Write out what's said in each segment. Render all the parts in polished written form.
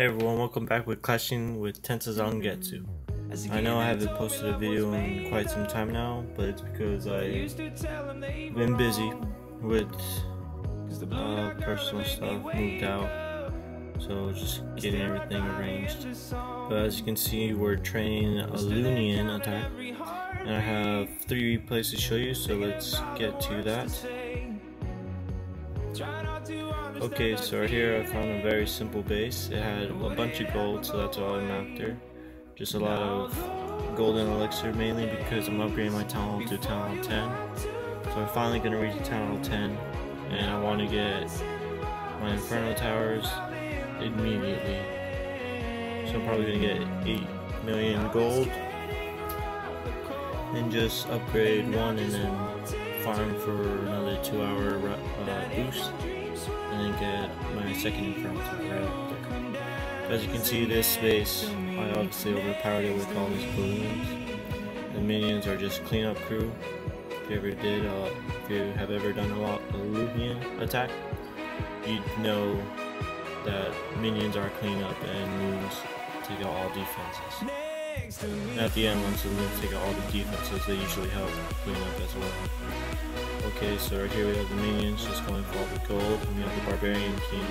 Hey everyone, welcome back with Clashing with Tensa's Angetsu. I know I haven't posted a video in quite some time now, but it's because I've been busy with personal stuff, moved out, so just getting everything arranged. But as you can see, we're training a Loonion attack, and I have 3 replays to show you, so let's get to that. Okay, so right here I found a very simple base. It had a bunch of gold, so that's all I'm after. Just a lot of golden elixir, mainly because I'm upgrading my town hall to town hall 10. So I'm finally going to reach town hall 10, and I want to get my inferno towers immediately. So I'm probably going to get 8 million gold and just upgrade one and then farm for another 2-hour boost, and then get my second inferno tower right up there. As you can see, this space, I obviously overpowered it with all these balloons. The minions are just cleanup crew. If you have ever done a Loonion attack, you'd know that minions are cleanup and loons take out all defenses. And at the end, once the loons take out all the defenses, they usually help clean up as well. Okay, so right here we have the minions just going for all the gold, and we have the barbarian king.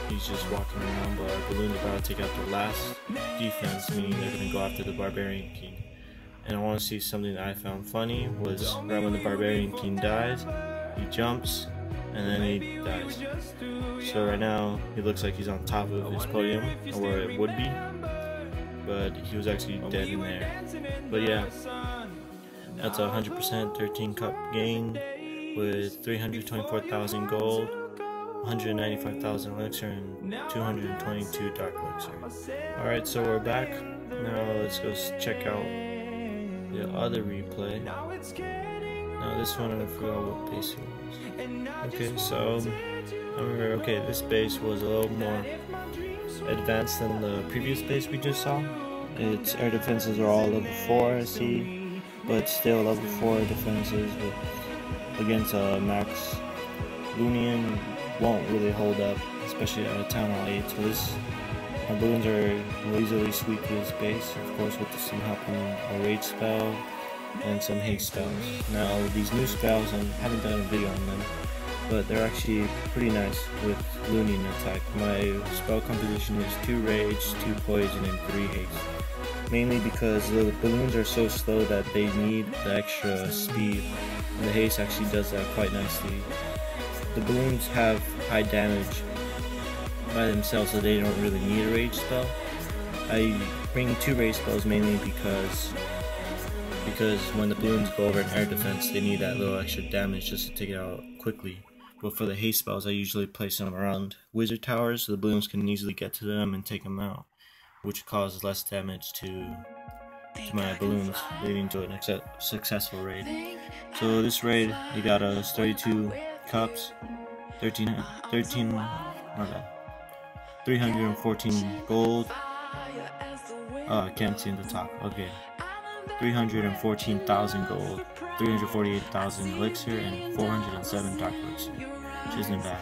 He's just walking around, but our balloon's about to take out the last defense, meaning they're going to go after the barbarian king. And I want to see something that I found funny was right when the barbarian king dies, he jumps and then he dies. So right now he looks like he's on top of his podium, or where it would be, but he was actually dead in there. But yeah, that's a 100% 13 cup gain with 324,000 gold, 195,000 elixir, and 222 dark elixir. Alright, so we're back. Now let's go check out the other replay. Now this one, I forgot what base it was. Okay, so I remember, okay, this base was a little more advanced than the previous base we just saw. Its air defenses are all level 4, I see, but still level 4 defenses against max Loonion won't really hold up, especially at a town hall 8. So my balloons will easily sweep this base, of course with some help in a rage spell and some haste spells. Now these new spells, I haven't done a video on them, but they're actually pretty nice with Loonion attack. My spell composition is 2 rage, 2 poison, and 3 haste. Mainly because the balloons are so slow that they need the extra speed, and the haste actually does that quite nicely. The balloons have high damage by themselves, so they don't really need a rage spell. I bring 2 rage spells mainly because when the balloons go over an air defense, they need that little extra damage just to take it out quickly. But for the haste spells, I usually place them around wizard towers so the balloons can easily get to them and take them out, which causes less damage to my balloons, leading to a successful raid. So this raid, you got us 32 cups, 314 gold. Oh, I can't see in the top. Okay, 314,000 gold, 348,000 elixir, and 407 dark elixir, which isn't bad.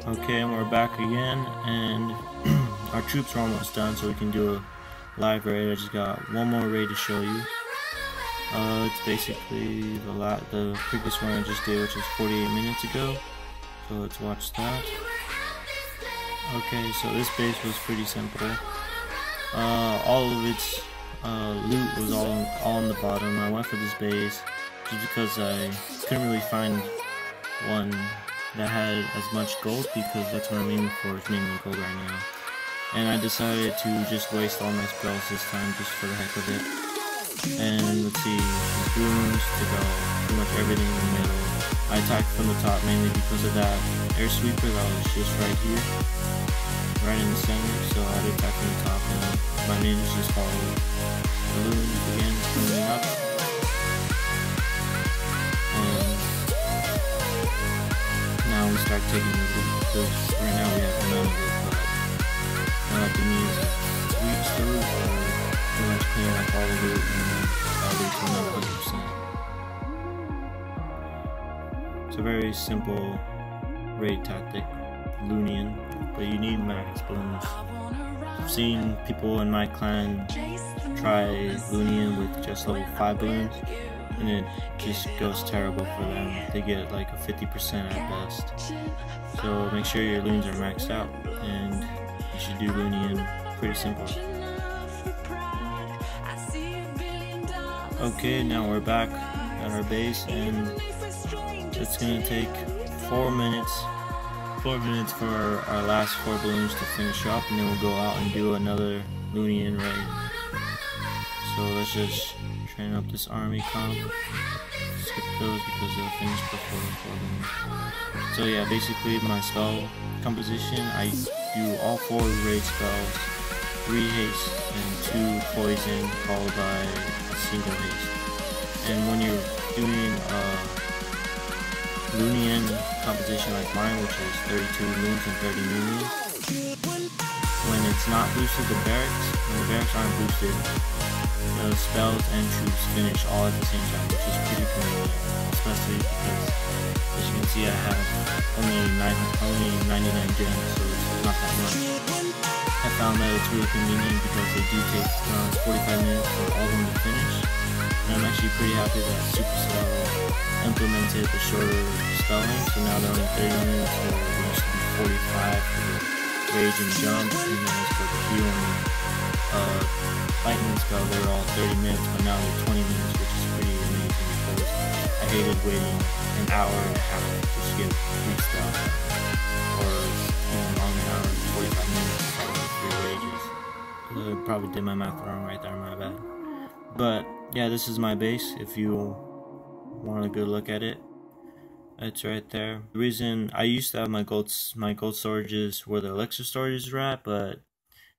Okay, and we're back again, and our troops are almost done, so we can do a live raid. I just got one more raid to show you. It's basically the previous one I just did, which was 48 minutes ago. So let's watch that. Okay, so this base was pretty simple. All of its loot was all on the bottom. I went for this base just because I couldn't really find one that had as much gold, because that's what I'm aiming for, is mainly gold right now. And I decided to just waste all my spells this time just for the heck of it. And let's see, these balloons took out pretty much everything in the middle. I attacked from the top mainly because of that air sweeper that was just right here, right in the center. So I did attack from the top, and my minions just followed the balloons again, coming up. And now we start taking the loot, because right now we have none of it, but the means reach the loot, pretty much clearing up all the loot, and I'll reach another 100%. It's a very simple raid tactic, Loonion, but you need max balloons. I've seen people in my clan try Loonion with just level 5 balloons, and it just goes terrible for them. They get like a 50% at best. So make sure your loons are maxed out, and you should do Loonion pretty simple. Okay, now we're back at our base, and it's gonna take 4 minutes for our last 4 balloons to finish up, and then we'll go out and do another Loonion raid. So let's just train up this army comp. Skip those because they'll finish before the 4 balloons. So yeah, basically my spell composition, I do all 4 raid spells, 3 haste and 2 poison, followed by a single haste. And when you're doing Loonion composition like mine, which is 32 loons and 30 minions, when it's not boosted when the barracks aren't boosted, the spells and troops finish all at the same time, which is pretty convenient, especially because, as you can see, I have only 99 gems, so it's not that much. I found that it's really convenient because they do take around 45 minutes for all of them to finish, and I'm actually pretty happy that Supercell implemented the shorter spelling, so now they're only 30 minutes, where it used to be 45 for the rage and jump, and then for the heal and lightning spell, they were all 30 minutes, but now they're 20 minutes, which is pretty amazing because I hated waiting an hour and a half just to get 3 spells, or even long an hour and 45 minutes if I went 3 rages. I probably did my math wrong right there, my bad. But yeah, this is my base. If you want a good look at it, it's right there. The reason I used to have my gold storages where the elixir storages were at, but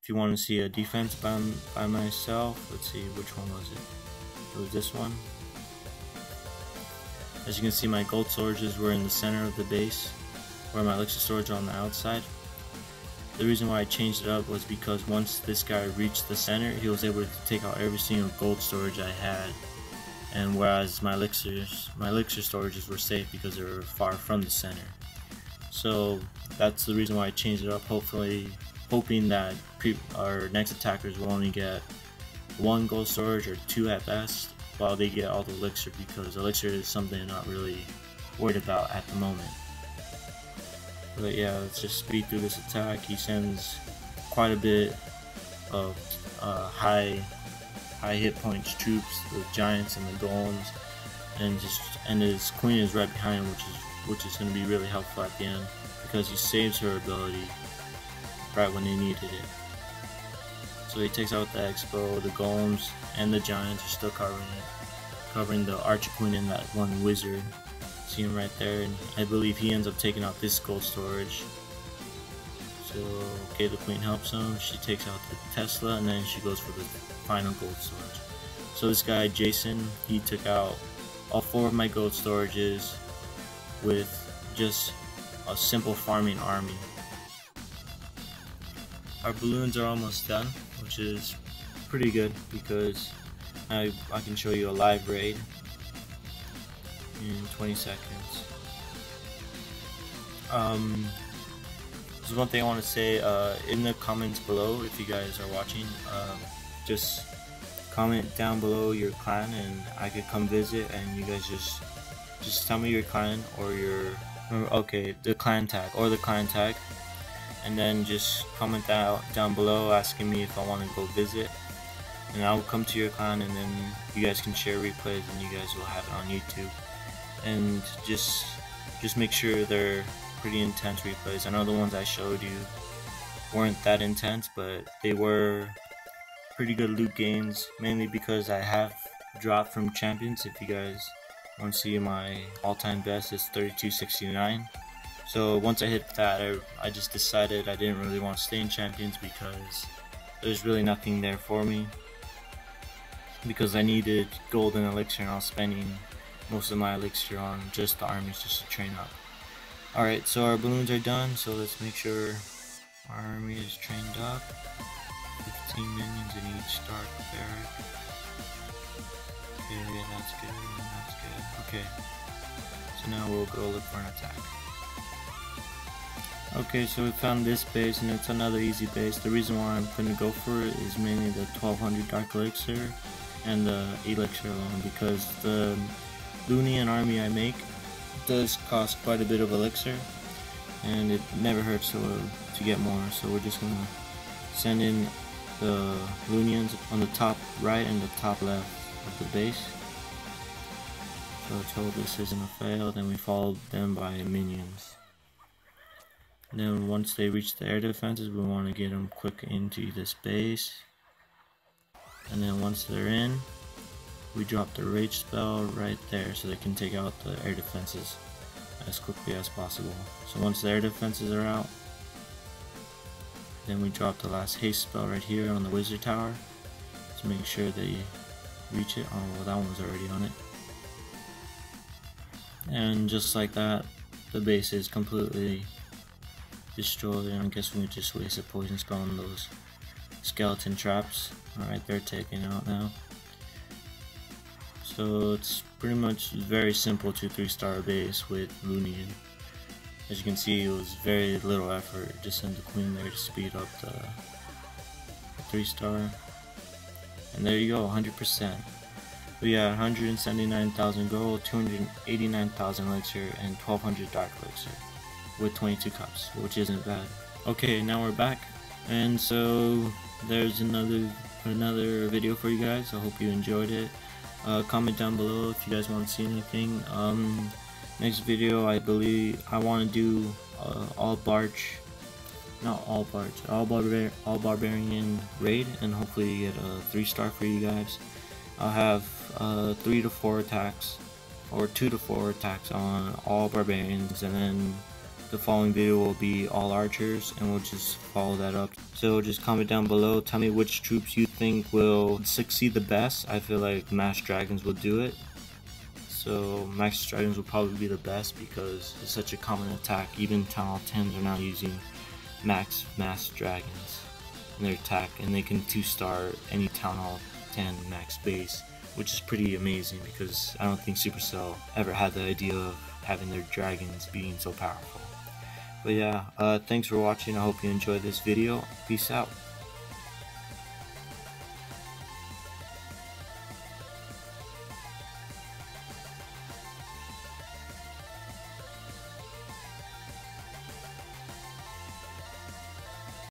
if you want to see a defense by myself, let's see, which one was it? It was this one. As you can see, my gold storages were in the center of the base, where my elixir storage are on the outside. The reason why I changed it up was because once this guy reached the center, he was able to take out every single gold storage I had, and whereas my elixir storages were safe because they were far from the center. So that's the reason why I changed it up, hoping that our next attackers will only get 1 gold storage or 2 at best, while they get all the elixir, because elixir is something I'm not really worried about at the moment. But yeah, let's just speed through this attack. He sends quite a bit of high hit points troops, the giants and the golems, and his queen is right behind him, which is going to be really helpful at the end because he saves her ability right when they needed it. So he takes out the expo, the golems, and the giants are still covering the archer queen and that one wizard. See him right there, and I believe he ends up taking out this gold storage. So okay, the queen helps him, she takes out the Tesla, and then she goes for the final gold storage. So this guy Jason, he took out all 4 of my gold storages with just a simple farming army. Our balloons are almost done, which is pretty good because I can show you a live raid in 20 seconds. There's one thing I want to say in the comments below. If you guys are watching, just comment down below your clan and I could come visit, and you guys just tell me your clan or the clan tag, and then just comment down below asking me if I want to go visit, and I'll come to your clan, and then you guys can share replays and you guys will have it on YouTube. And just make sure they're pretty intense replays. I know the ones I showed you weren't that intense, but they were pretty good loot gains, mainly because I have dropped from champions. If you guys want to see, my all-time best is 3269. So once I hit that, I just decided I didn't really want to stay in champions because there's really nothing there for me, because I needed gold and elixir, and I was spending most of my elixir on just the armies just to train up. Alright, so our balloons are done, so let's make sure our army is trained up. 15 minions in each start barrack. Okay, that's good, and that's good. Okay, so now we'll go look for an attack. Okay, so we found this base, and it's another easy base. The reason why I'm going to go for it is mainly the 1200 Dark Elixir and the Elixir alone, because the Loonion army I make does cost quite a bit of Elixir, and it never hurts to get more. So we're just going to send in the Loonions on the top right and the top left of the base. So let's hope this isn't a fail, then we follow them by minions. And then once they reach the air defenses, we want to get them quick into this base. And then once they're in, we drop the rage spell right there so they can take out the air defenses as quickly as possible. So once the air defenses are out, then we drop the last haste spell right here on the wizard tower to make sure they reach it. Oh well, that one's already on it. And just like that, the base is completely destroyed, and I guess we just wasted poison spell on those skeleton traps. Alright, they're taken out now. So it's pretty much very simple to 3-star base with Loonion. As you can see, it was very little effort, just send the queen there to speed up the 3-star. And there you go, 100%. We got 179,000 gold, 289,000 elixir, and 1200 dark elixir with 22 cups, which isn't bad. Okay, now we're back, and so there's another video for you guys. I hope you enjoyed it. Comment down below if you guys want to see anything. Next video, I believe I want to do all barbarian raid, and hopefully get a 3-star for you guys. I'll have 3 to 4 attacks, or 2 to 4 attacks on all barbarians, and then the following video will be all archers, and we'll just follow that up. So just comment down below, tell me which troops you think will succeed the best. I feel like mass dragons will do it. So max dragons will probably be the best because it's such a common attack. Even Town Hall 10s are now using mass dragons in their attack, and they can 2-star any Town Hall 10 max base, which is pretty amazing because I don't think Supercell ever had the idea of having their dragons being so powerful. But yeah, thanks for watching. I hope you enjoyed this video. Peace out.